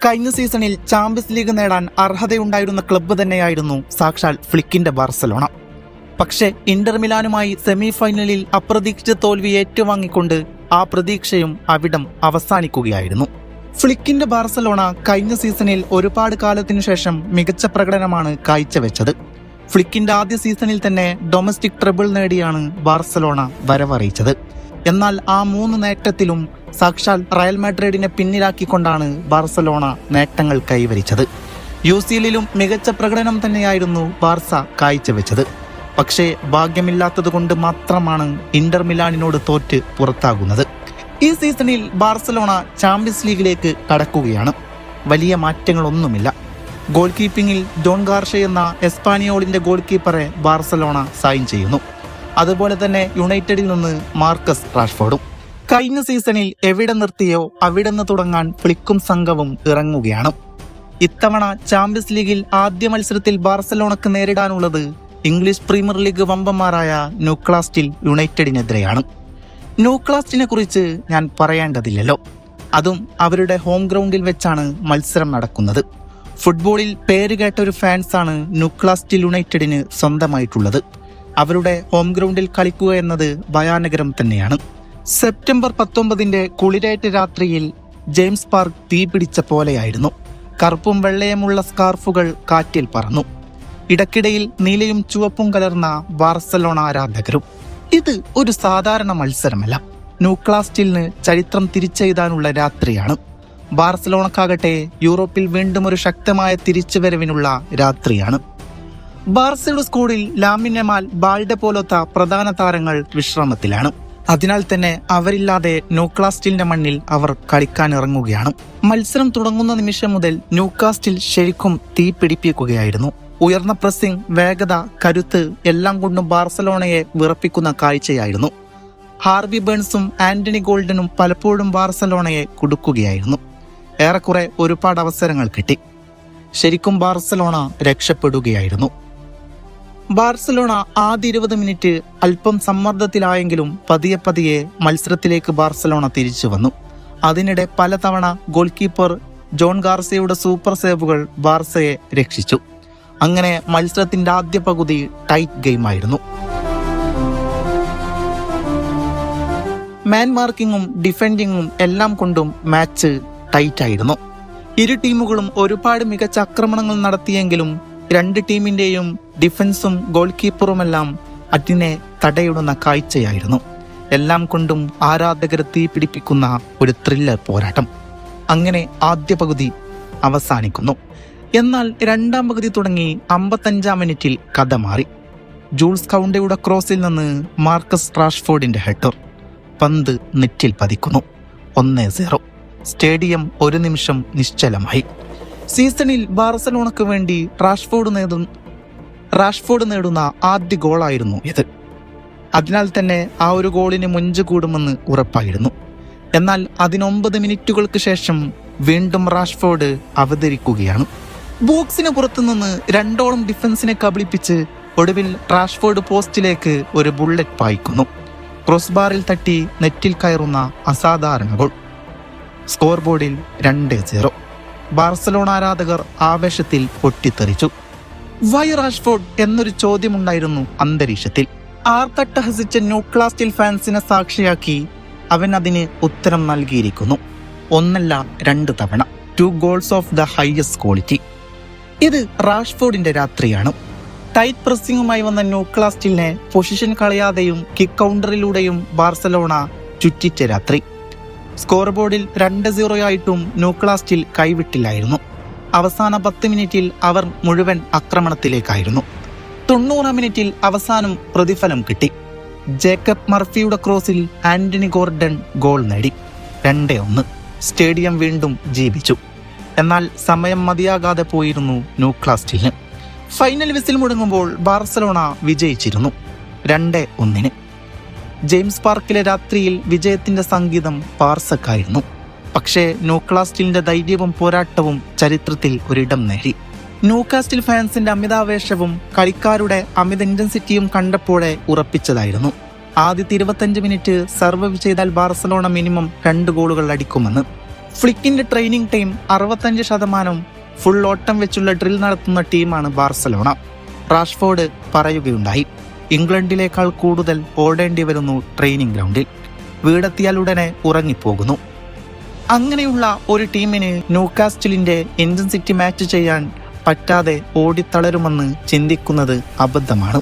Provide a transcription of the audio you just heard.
കഴിഞ്ഞ സീസണിൽ champions league നേടാൻ അർഹതയുണ്ടായിരുന്ന ക്ലബ്ബ് തന്നെയായിരുന്നു സാക്ഷാൽ ഫ്ലിക്കിന്റെ ബാർസലോണ. പക്ഷേ ഇന്റർ മിലാനുമായി സെമി ഫൈനലിൽ അപ്രതീക്ഷിത തോൽവി ഏറ്റുവാങ്ങിക്കൊണ്ട് ആ പ്രതീക്ഷയും അവിടം അവസാനിക്കുകയായിരുന്നു. ഫ്ലിക്കിന്റെ ബാർസലോണ കഴിഞ്ഞ സീസണിൽ ഒരുപാട് കാലത്തിനു ശേഷം മികച്ച പ്രകടനമാണ് കാഴ്ചവെച്ചത്. ഫ്ലിക്കിന്റെ ആദ്യ സീസണിൽ തന്നെ ഡൊമസ്റ്റിക് ട്രബിൾ നേടിയാണ് ബാർസലോണ വരവറിയിച്ചത്. എന്നാൽ ആ 3 നേട്ടത്തിലും സാക്ഷാൽ റയൽ മാഡ്രിഡിനെ പിന്നിലാക്കിക്കൊണ്ടാണ് ബാർസലോണ നേട്ടങ്ങൾ കൈവരിച്ചത്. UCL-ലും മികച്ച പ്രകടനം തന്നെയായിരുന്നു ബാർസ കാഴ്ചവെച്ചത്. പക്ഷേ ഭാഗ്യമില്ലാത്തതുകൊണ്ട് മാത്രമാണ് ഇന്റർ മിലാനിനോട് തോറ്റ് പുറത്താകുന്നത്. ഈ സീസണിൽ ബാർസലോണ ചാമ്പ്യൻസ് ലീഗിലേക്ക് കടക്കുകയാണ്. വലിയ മാറ്റങ്ങളൊന്നുമില്ല. ഗോൾ കീപ്പിംഗിൽ ജോൺ ഗാർഷെ എന്ന എസ്പാനിയോളിന്റെ ഗോൾ കീപ്പറെ ബാർസലോണ സൈൻ ചെയ്യുന്നു. അതുപോലെ തന്നെ യുണൈറ്റഡിൽ നിന്ന് മാർക്കസ് റാഷ്ഫോർഡും. കഴിഞ്ഞ സീസണിൽ എവിടെ നിർത്തിയോ അവിടെ നിന്ന് തുടങ്ങാൻ ഫ്ലിക്കും സംഘവും ഇറങ്ങുകയാണ്. ഇത്തവണ ചാമ്പ്യൻസ് ലീഗിൽ ആദ്യ മത്സരത്തിൽ ബാർസലോണക്ക് നേരിടാനുള്ളത് ഇംഗ്ലീഷ് പ്രീമിയർ ലീഗ് വമ്പന്മാരായ ന്യൂക്കാസിൽ യുണൈറ്റഡിനെതിരെയാണ്. ന്യൂക്കാസിനെ കുറിച്ച് ഞാൻ പറയേണ്ടതില്ലല്ലോ. അതും അവരുടെ ഹോം ഗ്രൗണ്ടിൽ വെച്ചാണ് മത്സരം നടക്കുന്നത്. ഫുട്ബോളിൽ പേരുകേട്ട ഒരു ഫാൻസാണ് ന്യൂക്കാസിൽ യുണൈറ്റഡിന് സ്വന്തമായിട്ടുള്ളത്. അവരുടെ ഹോം ഗ്രൗണ്ടിൽ കളിക്കുക എന്നത് ഭയാനകരം തന്നെയാണ്. സെപ്റ്റംബർ 19 കുളിരേറ്റ രാത്രിയിൽ ജെയിംസ് പാർക്ക് തീപിടിച്ച പോലെയായിരുന്നു. കറുപ്പും വെള്ളയുമുള്ള സ്കാർഫുകൾ കാറ്റിൽ പറന്നു. ഇടയ്ക്കിടയിൽ നീലയും ചുവപ്പും കലർന്ന ബാർസലോണ ആരാധകരും. ഇത് ഒരു സാധാരണ മത്സരമല്ല. ന്യൂക്കാസിലിന് ചരിത്രം തിരിച്ചെഴുതാനുള്ള രാത്രിയാണ്. ബാർസലോണക്കാകട്ടെ യൂറോപ്പിൽ വീണ്ടും ഒരു ശക്തമായ തിരിച്ചുവരവിനുള്ള രാത്രിയാണ്. ബാർസയുടെ സ്ക്വാഡിൽ ലാമിൻ യമാൽ, ബാൽഡെ പോലത്തെ പ്രധാന താരങ്ങൾ വിശ്രമത്തിലാണ്. അതിനാൽ തന്നെ അവരില്ലാതെ ന്യൂക്കാസിലിന്റെ മണ്ണിൽ അവർ കളിക്കാൻ ഇറങ്ങുകയാണ്. മത്സരം തുടങ്ങുന്ന നിമിഷം മുതൽ ന്യൂക്കാസിൽ ശരിക്കും തീ പിടിപ്പിക്കുകയായിരുന്നു. ഉയർന്ന പ്രസിംഗ്, വേഗത, കരുത്ത് എല്ലാം കൊണ്ടും ബാർസലോണയെ വിറപ്പിക്കുന്ന കാഴ്ചയായിരുന്നു. ഹാർവി ബേൺസും ആന്റണി ഗോൾഡനും പലപ്പോഴും ബാർസലോണയെ കുടുക്കുകയായിരുന്നു. ഏറെക്കുറെ ഒരുപാട് അവസരങ്ങൾ കിട്ടി. ശരിക്കും ബാർസലോണ രക്ഷപ്പെടുകയായിരുന്നു. ബാർസലോണ ആദ്യ 20 മിനിറ്റ് അല്പം സമ്മർദ്ദത്തിലായെങ്കിലും പതിയെ മത്സരത്തിലേക്ക് ബാർസലോണ തിരിച്ചു വന്നു. അതിനിടെ പലതവണ ഗോൾ കീപ്പർ ജോൺ ഗാർസിയുടെ സൂപ്പർ സേവുകൾ ബാർസയെ രക്ഷിച്ചു. അങ്ങനെ മത്സരത്തിന്റെ ആദ്യ പകുതി ടൈറ്റ് ഗെയിമായിരുന്നു. മാൻ മാർക്കിങ്ങും ഡിഫെൻഡിങ്ങും എല്ലാം കൊണ്ടും മാച്ച് ടൈറ്റ് ആയിരുന്നു. ഇരു ടീമുകളും ഒരുപാട് മികച്ച ആക്രമണങ്ങൾ നടത്തിയെങ്കിലും രണ്ട് ടീമിന്റെയും ഡിഫൻസും ഗോൾ കീപ്പറുമെല്ലാം അതിനെ തടയിടുന്ന കാഴ്ചയായിരുന്നു. എല്ലാം കൊണ്ടും ആരാധകരെ തീ പിടിപ്പിക്കുന്ന ഒരു ത്രില്ലർ പോരാട്ടം. അങ്ങനെ ആദ്യ പകുതി അവസാനിക്കുന്നു. എന്നാൽ രണ്ടാം പകുതി തുടങ്ങി 55-ാം മിനിറ്റിൽ കഥ മാറി. ജൂൾസ് കൗണ്ടയുടെ ക്രോസിൽ നിന്ന് മാർക്കസ് റാഷ്ഫോർഡിന്റെ ഹെഡർ. പന്ത് നെറ്റിൽ പതിക്കുന്നു. 1-0. സ്റ്റേഡിയം ഒരു നിമിഷം നിശ്ചലമായി. സീസണിൽ ബാർസലോണക്ക് വേണ്ടി റാഷ്ഫോർഡ് നേടുന്ന ആദ്യ ഗോളായിരുന്നു ഇത്. അതിനാൽ തന്നെ ആ ഒരു ഗോളിന് മുഞ്ച് കൂടുമെന്ന് ഉറപ്പായിരുന്നു. എന്നാൽ 19 മിനിറ്റുകൾക്ക് ശേഷം വീണ്ടും റാഷ്ഫോർഡ് അവതരിക്കുകയാണ്. ബോക്സിന് പുറത്തുനിന്ന് 2 ഡിഫൻസിനെ കബളിപ്പിച്ച് ഒടുവിൽ റാഷ്ഫോർഡ് പോസ്റ്റിലേക്ക് ഒരു ബുള്ളറ്റ് പായിക്കുന്നു. ക്രോസ് ബാറിൽ തട്ടി നെറ്റിൽ കയറുന്ന അസാധാരണ ഗോൾ. സ്കോർ ബോർഡിൽ 2-0. ബാർസലോണ ആരാധകർ ആവേശത്തിൽ പൊട്ടിത്തെറിച്ചു. വൈ റാഷ്ഫോർഡ് എന്നൊരു ചോദ്യമുണ്ടായിരുന്നു അന്തരീക്ഷത്തിൽ. ആർത്തട്ടഹസിച്ച ന്യൂക്കാസിൽ ഫാൻസിനെ സാക്ഷിയാക്കി അവൻ അതിന് ഉത്തരം നൽകിയിരിക്കുന്നു. 1 2 തവണ. 2 goals of the highest quality. ഇത് റാഷ്ഫോർഡിന്റെ രാത്രിയാണ്. ടൈറ്റ് പ്രസിംഗുമായി വന്ന ന്യൂക്കാസിലിനെ പൊസിഷൻ കളയാതെയും കിക്ക് കൗണ്ടറിലൂടെയും ബാർസലോണ ചുറ്റിച്ച രാത്രി. സ്കോർ ബോർഡിൽ 2-0 ആയിട്ടും ന്യൂക്കാസിൽ കൈവിട്ടില്ലായിരുന്നു. അവസാന 10 മിനിറ്റിൽ അവർ മുഴുവൻ ആക്രമണത്തിലേക്കായിരുന്നു. 90-ാം മിനിറ്റിൽ അവസാനം പ്രതിഫലം കിട്ടി. ജേക്കബ് മർഫിയുടെ ക്രോസിൽ ആന്റണി ഗോർഡൻ ഗോൾ നേടി. 2-1. സ്റ്റേഡിയം വീണ്ടും ജീവിച്ചു. എന്നാൽ സമയം മതിയാകാതെ പോയിരുന്നു ന്യൂക്കാസിലിന്. ഫൈനൽ വിസിൽ മുടങ്ങുമ്പോൾ ബാർസലോണ വിജയിച്ചിരുന്നു 2-1. ജെയിംസ് പാർക്കിലെ രാത്രിയിൽ വിജയത്തിന്റെ സംഗീതം ബാർസക്കായിരുന്നു. പക്ഷേ ന്യൂക്കാസിലിന്റെ ധൈര്യവും പോരാട്ടവും ചരിത്രത്തിൽ ഒരിടം നേടി. ന്യൂക്കാസിൽ ഫാൻസിന്റെ അമിതാവേശവും കളിക്കാരുടെ അമിത ഇന്റൻസിറ്റിയും കണ്ടപ്പോഴേ ഉറപ്പിച്ചതായിരുന്നു. ആദ്യത്തെ 25 മിനിറ്റ് സർവൈവ് ചെയ്താൽ ബാർസലോണ മിനിമം 2 ഗോളുകൾ അടിക്കുമെന്ന്. ഫ്ലിക്കിന്റെ ട്രെയിനിങ് ടീം 65% ഫുൾ ഓട്ടം വെച്ചുള്ള ഡ്രിൽ നടത്തുന്ന ടീമാണ് ബാർസലോണ. റാഷ്ഫോർഡ് പറയുകയുണ്ടായി, ഇംഗ്ലണ്ടിലേക്കാൾ കൂടുതൽ ഓടേണ്ടി വരുന്നു ട്രെയിനിങ് ഗ്രൗണ്ടിൽ, വീടെത്തിയാൽ ഉടനെ ഉറങ്ങിപ്പോകുന്നു. അങ്ങനെയുള്ള ഒരു ടീമിന് ന്യൂകാസ്റ്റലിന്റെ ഇന്റൻസിറ്റി മാച്ച് ചെയ്യാൻ പറ്റാതെ ഓടിത്തളരുമെന്ന് ചിന്തിക്കുന്നത് അബദ്ധമാണ്.